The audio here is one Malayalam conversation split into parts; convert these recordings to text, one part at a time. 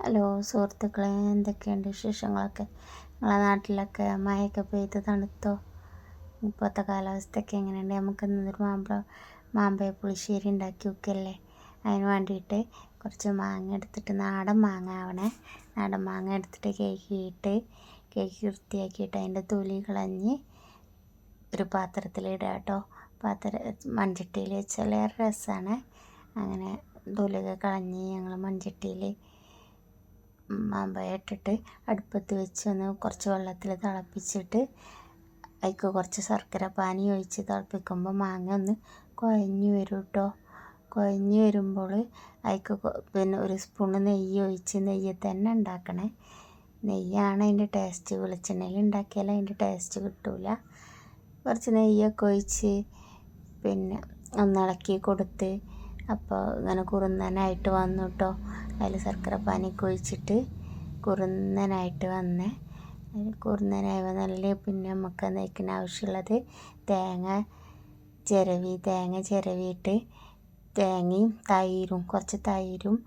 ഹലോ സുഹൃത്തുക്കളെ, എന്തൊക്കെയുണ്ട് വിശേഷങ്ങളൊക്കെ? നിങ്ങളെ നാട്ടിലൊക്കെ മഴയൊക്കെ പെയ്ത് തണുത്തോ? ഇപ്പോഴത്തെ കാലാവസ്ഥയൊക്കെ എങ്ങനെയുണ്ട്? നമുക്ക് ഇന്നൊരു മാമ്പഴ പുളിശ്ശേരി ഉണ്ടാക്കി വെക്കല്ലേ. അതിന് വേണ്ടിയിട്ട് കുറച്ച് മാങ്ങ എടുത്തിട്ട്, നാടൻ മാങ്ങ ആവണേ, നാടൻ മാങ്ങ എടുത്തിട്ട് കേക്ക് വൃത്തിയാക്കിയിട്ട് അതിൻ്റെ തൊലി കളഞ്ഞ് ഒരു പാത്രത്തിലിടുക കേട്ടോ. മൺചട്ടിയിൽ വെച്ചാൽ ഏറെ രസമാണ്. അങ്ങനെ തൊലിയൊക്കെ കളഞ്ഞ് ഞങ്ങൾ മൺചട്ടിയിൽ മാമ്പഴം ഇട്ടിട്ട് അടുപ്പത്ത് വെച്ച് ഒന്ന് കുറച്ച് വെള്ളത്തിൽ തിളപ്പിച്ചിട്ട് അതിലേക്ക് കുറച്ച് ശർക്കര പാനി ഒഴിച്ച് തിളപ്പിക്കുമ്പോൾ മാങ്ങ ഒന്ന് കുഴഞ്ഞ് വരും കേട്ടോ. കുഴഞ്ഞ് വരുമ്പോൾ അതിലേക്ക് പിന്നെ ഒരു സ്പൂണ് നെയ്യ് ഒഴിച്ച്, നെയ്യ് തന്നെ ഉണ്ടാക്കണേ. നെയ്യാണ് അതിൻ്റെ ടേസ്റ്റ്. വെളിച്ചെണ്ണയിൽ ഉണ്ടാക്കിയാൽ അതിൻ്റെ ടേസ്റ്റ് കിട്ടില്ല. കുറച്ച് നെയ്യൊക്കെ ഒഴിച്ച് പിന്നെ ഒന്നിളക്കി കൊടുത്ത്, അപ്പോൾ ഇങ്ങനെ കുറുന്നനായിട്ട് വന്നു കേട്ടോ. അതിൽ ശർക്കര പാനിയൊക്കെ ഒഴിച്ചിട്ട് കുറുന്നനായിട്ട് വന്നേ. അതിൽ കുറുന്നനായി വന്നാൽ പിന്നെ നമുക്ക് നെയ്ക്കിന് ആവശ്യമുള്ളത് തേങ്ങ ചിരവിയിട്ട് തേങ്ങയും കുറച്ച് തൈരും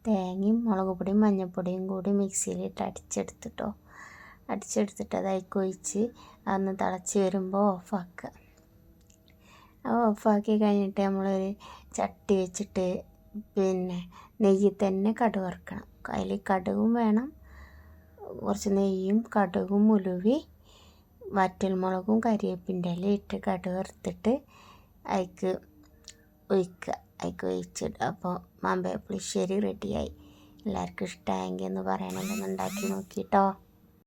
തേങ്ങയും മുളക് പൊടിയും മഞ്ഞൾപ്പൊടിയും കൂടി മിക്സിയിലിട്ട് അടിച്ചെടുത്തിട്ട് അത് അതിലേക്ക് ഒഴിച്ച് അതൊന്ന് തിളച്ച് വരുമ്പോൾ ഓഫാക്കുക. ഓഫാക്കി കഴിഞ്ഞിട്ട് നമ്മളൊരു ചട്ടി വെച്ചിട്ട് പിന്നെ നെയ്യിൽ തന്നെ കടുക് വറുക്കണം. അതിൽ കടുകും വേണം, കുറച്ച് നെയ്യും കടുകും ഉലുവി വറ്റൽമുളകും കരിവേപ്പിൻ്റെ ഇല ഇട്ട് കടുക് വറുത്തിട്ട് അതിലേക്ക് ഒഴിച്ചിട്ട് അപ്പോൾ മാമ്പഴ പുളിശ്ശേരി റെഡിയായി. എല്ലാവർക്കും ഇഷ്ടമായെങ്കിൽ ഒന്ന് പറയണമെങ്കിൽ ഒന്ന് ഉണ്ടാക്കി നോക്കിട്ടോ.